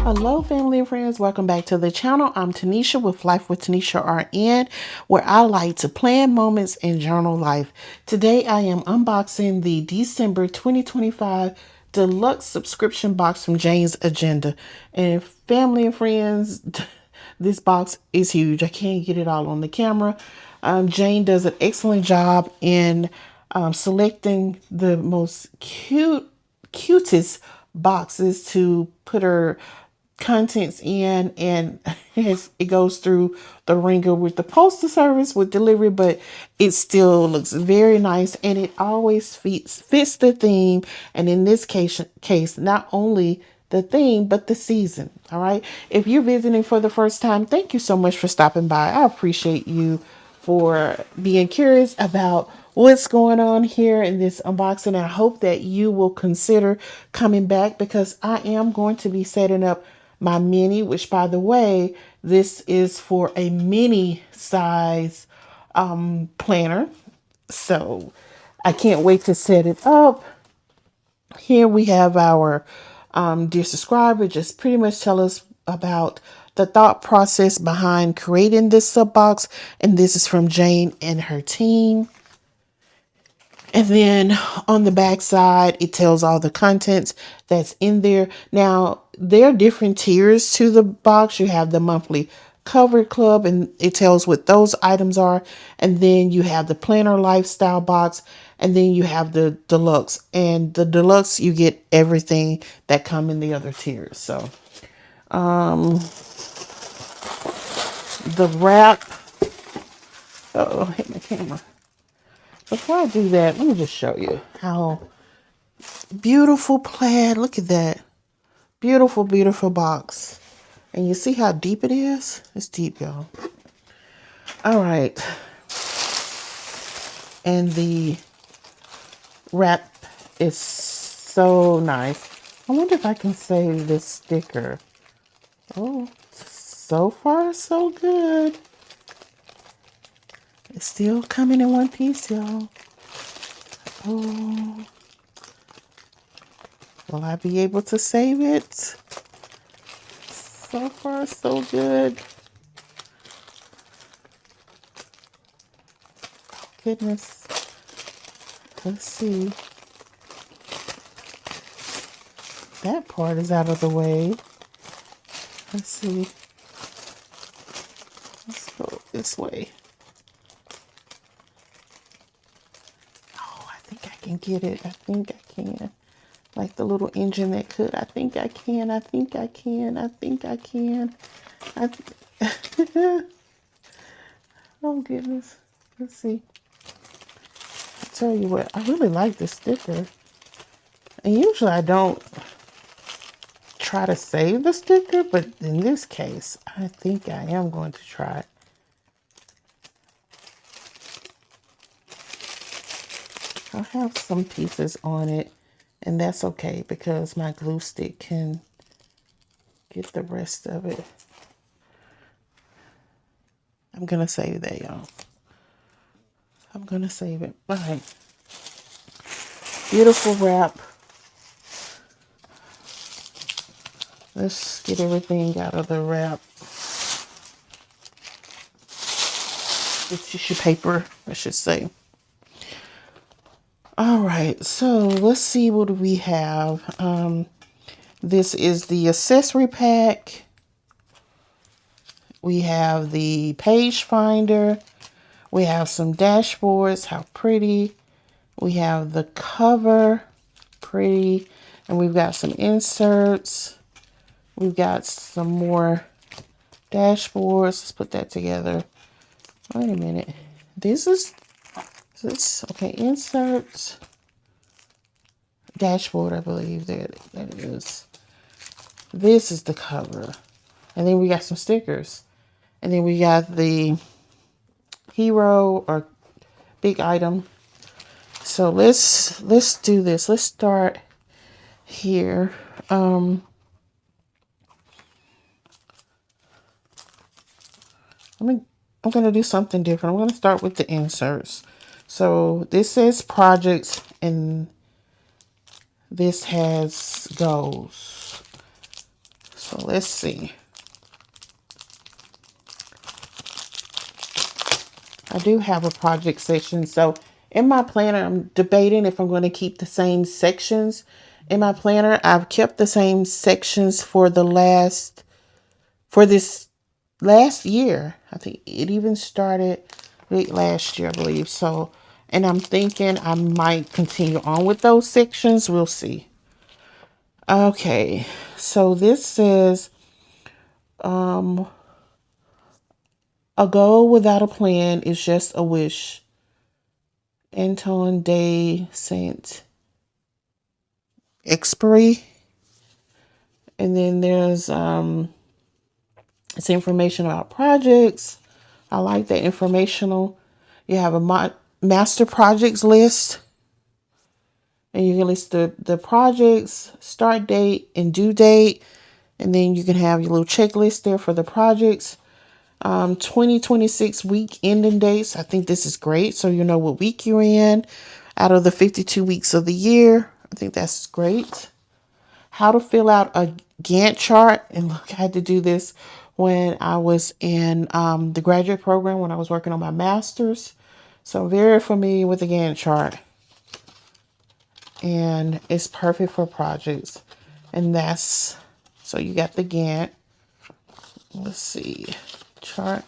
Hello, family and friends. Welcome back to the channel. I'm Tanisha with Life with Tanisha RN, where I like to plan moments and journal life. Today, I am unboxing the December 2025 deluxe subscription box from Jane's Agenda. And family and friends, this box is huge. I can't get it all on the camera. Jane does an excellent job in selecting the most cutest boxes to put her contents in, and it goes through the ringer with the postal service with delivery, but it still looks very nice, and it always fits the theme, and in this case not only the theme but the season. All right, if you're visiting for the first time, thank you so much for stopping by. I appreciate you for being curious about what's going on here in this unboxing. I hope that you will consider coming back, because I am going to be setting up my mini, which, by the way, this is for a mini size planner. So I can't wait to set it up. Here we have our dear subscriber just pretty much tell us about the thought process behind creating this sub box, and this is from Jane and her team. And then on the back side, it tells all the contents that's in there. Now, there are different tiers to the box. You have the monthly cover club, and it tells what those items are. And then you have the planner lifestyle box, and then you have the deluxe. And the deluxe, you get everything that come in the other tiers. So, the wrap. Uh-oh, hit my camera. Before I do that, let me just show you how beautiful plaid. Look at that. Beautiful, beautiful box. And you see how deep it is? It's deep, y'all. All right. And the wrap is so nice. I wonder if I can save this sticker. Oh, so far so good. It's still coming in one piece, y'all. Oh, will I be able to save it? So far so good. Goodness. Let's see. That part is out of the way. Let's see. Let's go this way. Oh, I think I can get it. I think I can. Like the little engine that could. I think I can. I think I can. I think I can. Oh, goodness. Let's see. I tell you what, I really like this sticker. And usually I don't try to save the sticker, but in this case, I think I am going to try. I'll have some pieces on it, and that's okay because my glue stick can get the rest of it. I'm going to save that, y'all. I'm going to save it. All right. Beautiful wrap. Let's get everything out of the wrap. The tissue paper, I should say. All right, so let's see what we have. This is the accessory pack. We have the page finder. We have some dashboards, how pretty. We have the cover, pretty. And we've got some inserts. We've got some more dashboards. Let's put that together. Wait a minute. This is okay, inserts. Dashboard, I believe that is. This is the cover. And then we got some stickers. And then we got the hero or big item. So let's do this. Let's start here. I'm going to do something different. I'm going to start with the inserts. So this says projects, and this has goals. So let's see. I do have a project section. So in my planner, I'm debating if I'm going to keep the same sections. In my planner, I've kept the same sections for this last year. I think it even started late last year, I believe. So, and I'm thinking I might continue on with those sections. We'll see. Okay, so this says, a goal without a plan is just a wish. Anton de Saint Expiry. And then there's it's information about projects. I like that informational. You have a master projects list, and you can list the projects, start date and due date. And then you can have your little checklist there for the projects. 2026 week ending dates. I think this is great. So you know what week you're in out of the 52 weeks of the year. I think that's great. How to fill out a Gantt chart. And look, I had to do this when I was in the graduate program when I was working on my master's. So I'm very familiar with the Gantt chart. And it's perfect for projects. And that's, so you got the Gantt. Let's see, chart.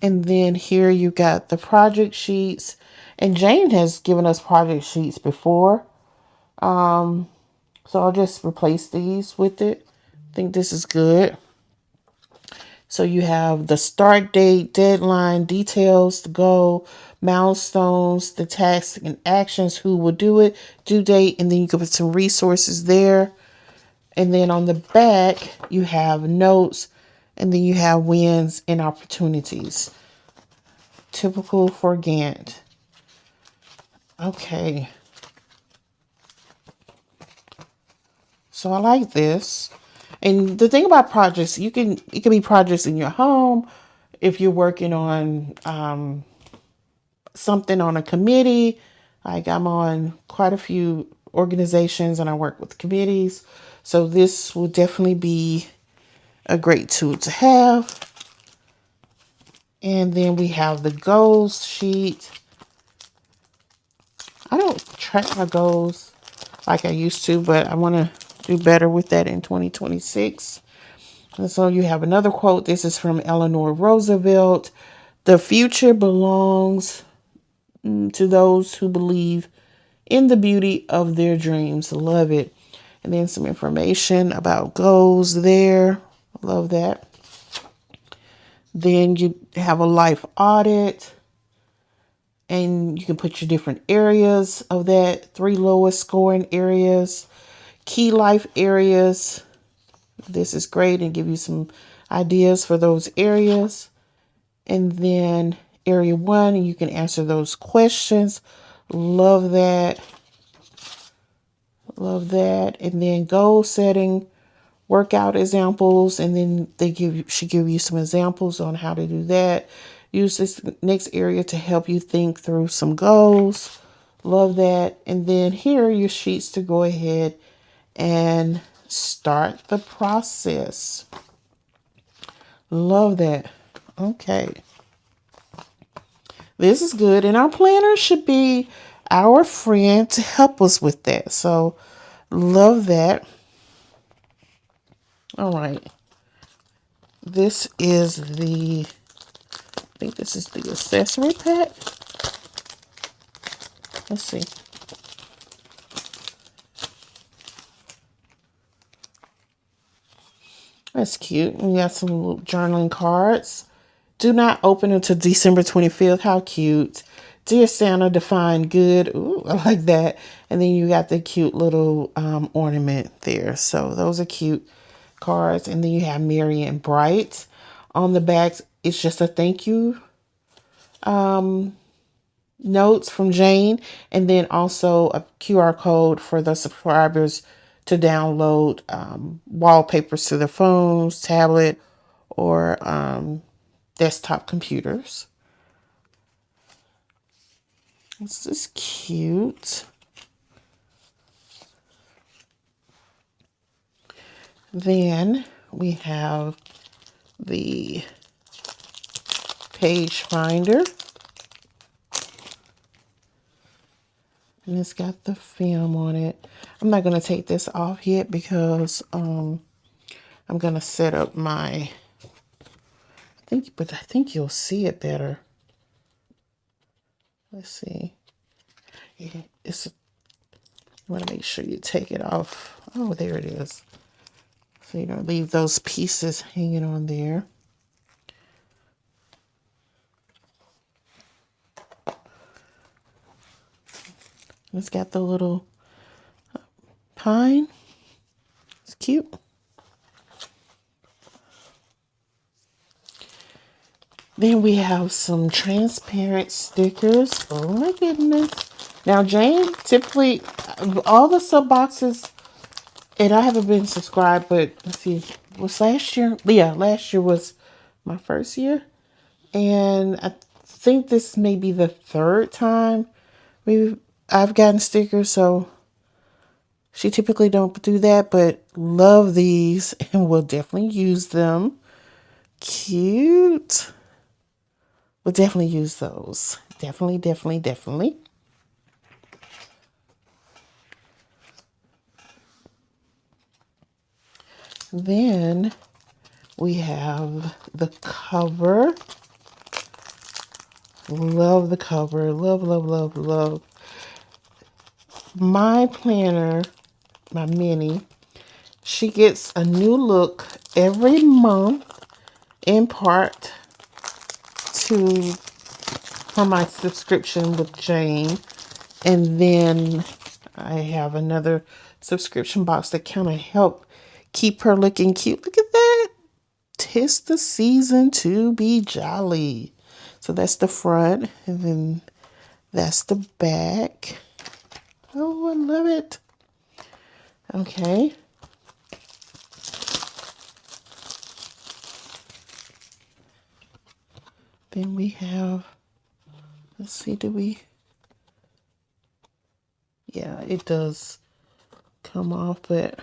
And then here you got the project sheets. And Jane has given us project sheets before. So I'll just replace these with it. I think this is good. So you have the start date, deadline, details, the goal, milestones, the tasks and actions, who will do it, due date, and then you can put some resources there. And then on the back, you have notes, and then you have wins and opportunities. Typical for Gantt. Okay. So I like this. And the thing about projects, it can be projects in your home. If you're working on something on a committee, like I'm on quite a few organizations and I work with committees. So this will definitely be a great tool to have. And then we have the goals sheet. I don't track my goals like I used to, but I want to do better with that in 2026. And so you have another quote. This is from Eleanor Roosevelt. The future belongs to those who believe in the beauty of their dreams. Love it. And then some information about goals there. Love that. Then you have a life audit. And you can put your different areas of that. 3 lowest scoring areas. Key life areas. This is great and give you some ideas for those areas. And then area 1, and you can answer those questions. Love that. Love that. And then goal setting, workout examples, and then she give you some examples on how to do that. Use this next area to help you think through some goals. Love that. And then here are your sheets to go ahead and start the process. Love that. Okay. This is good. And our planner should be our friend to help us with that. So love that. All right. This is I think this is the accessory pack. Let's see. That's cute. We got some little journaling cards. Do not open until December 25th. How cute. Dear Santa, define good. Ooh, I like that. And then you got the cute little ornament there. So those are cute cards. And then you have Merry and Bright. On the back, it's just a thank you notes from Jane, and then also a QR code for the subscribers to download wallpapers to their phones, tablet, or desktop computers. This is cute. Then we have the page finder. And it's got the film on it. I'm not going to take this off yet because I'm going to set up my, I think you'll see it better. Let's see. Yeah, you want to make sure you take it off. Oh, there it is. So you don't leave those pieces hanging on there. It's got the little pine. It's cute. Then we have some transparent stickers. Oh my goodness. Now, Jane, typically, all the sub boxes, and I haven't been subscribed, but let's see, was last year? Yeah, last year was my first year. And I think this may be the third time I've gotten stickers, so she typically don't do that, but love these and will definitely use them. Cute. We'll definitely use those. Definitely, definitely, definitely. Then we have the cover. Love the cover. Love, love, love, love. My planner, my mini, she gets a new look every month in part to for my subscription with Jane. And then I have another subscription box that kind of help keep her looking cute. Look at that. 'Tis the season to be jolly. So that's the front, and then that's the back. Oh, I love it. Okay. Then we have, let's see, yeah, it does come off, but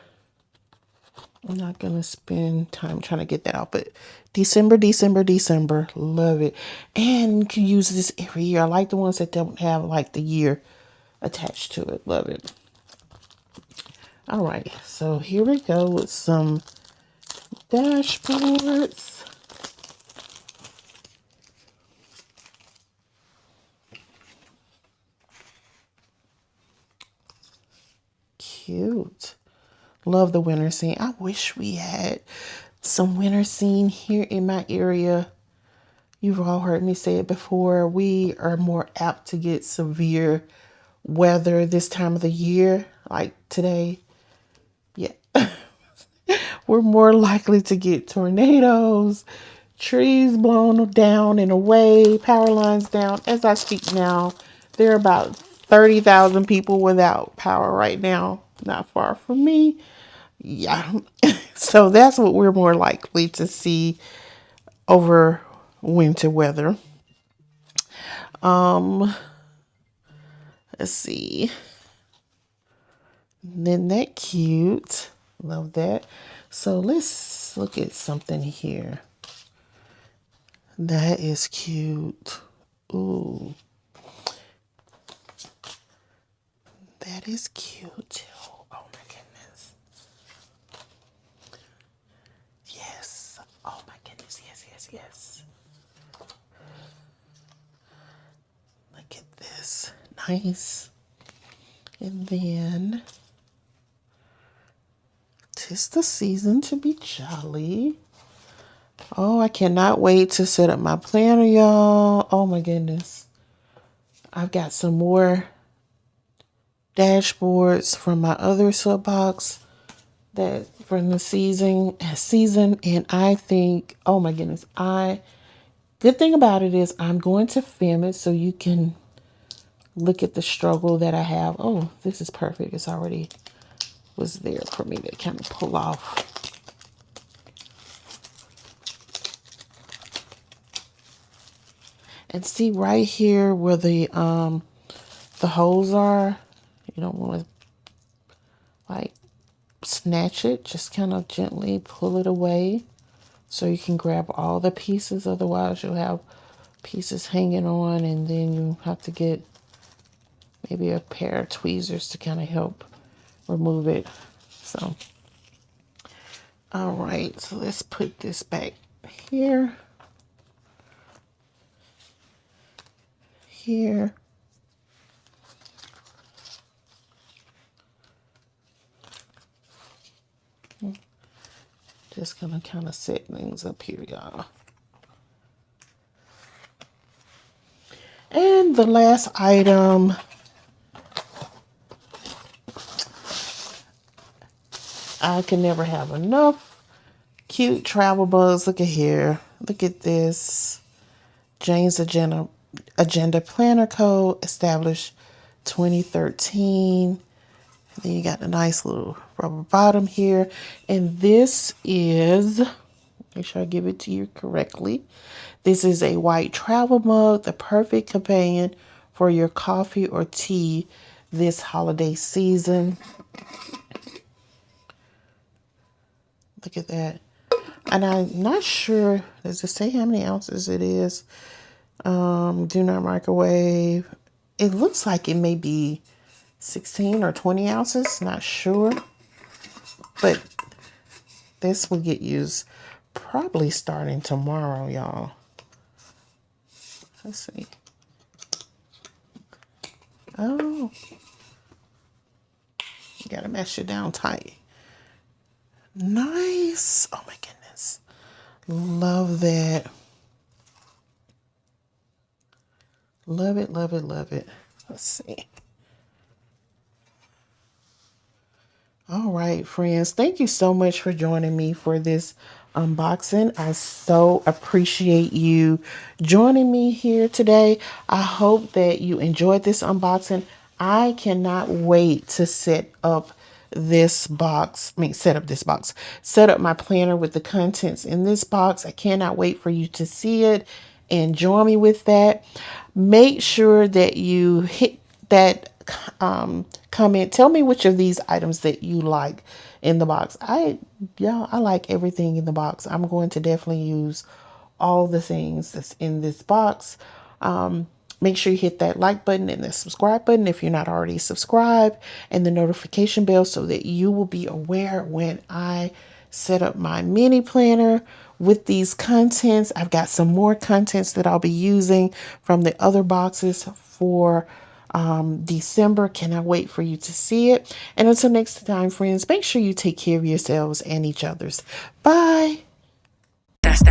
I'm not going to spend time trying to get that out. But December, December, December. Love it. And you can use this every year. I like the ones that don't have like the year attached to it. Love it. All right. So here we go with some dashboards. Cute. Love the winter scene. I wish we had some winter scene here in my area. You've all heard me say it before. We are more apt to get severe weather this time of the year, like today. Yeah. We're more likely to get tornadoes, trees blown down and away, power lines down. As I speak now, there are about 30,000 people without power right now, not far from me. Yeah. So that's what we're more likely to see over winter weather. Let's see. Isn't that cute? Love that. So let's look at something here. That is cute. Ooh. That is cute too. Oh my goodness. Yes. Oh my goodness. Yes, yes, yes. Look at this. Nice. And then 'tis the season to be jolly. Oh, I cannot wait to set up my planner, y'all. Oh my goodness. I've got some more dashboards from my other sub box that from the season, and I think, oh my goodness, good thing about it is I'm going to film it so you can look at the struggle that I have. Oh, this is perfect. It's already was there for me to kind of pull off. And see right here where the holes are. You don't want to like snatch it, just kind of gently pull it away so you can grab all the pieces. Otherwise you'll have pieces hanging on, and then you have to get maybe a pair of tweezers to kind of help remove it. So, all right, so let's put this back here, here. Just gonna kind of set things up here, y'all. And the last item, I can never have enough cute travel bugs. Look at here. Look at this. Jane's Agenda Planner Code, established 2013. And then you got the nice little rubber bottom here. And this is, make sure I give it to you correctly. This is a white travel mug, the perfect companion for your coffee or tea this holiday season. Look at that. And I'm not sure, does it say how many ounces it is? Do not microwave. It looks like it may be 16 or 20 ounces, not sure. But this will get used probably starting tomorrow, y'all. Let's see. Oh, you gotta mash it down tight. Nice. Oh my goodness. Love that. Love it, love it, love it. Let's see. All right, friends. Thank you so much for joining me for this unboxing. I so appreciate you joining me here today. I hope that you enjoyed this unboxing. I cannot wait to set up this box. Set up my planner with the contents in this box. I cannot wait for you to see it and join me with that. Make sure that you hit that comment. Tell me which of these items that you like in the box. I like everything in the box. I'm going to definitely use all the things that's in this box. Make sure you hit that like button and the subscribe button if you're not already subscribed, and the notification bell so that you will be aware when I set up my mini planner with these contents. I've got some more contents that I'll be using from the other boxes for December. Cannot wait for you to see it. And until next time, friends, make sure you take care of yourselves and each other's. Bye. That's.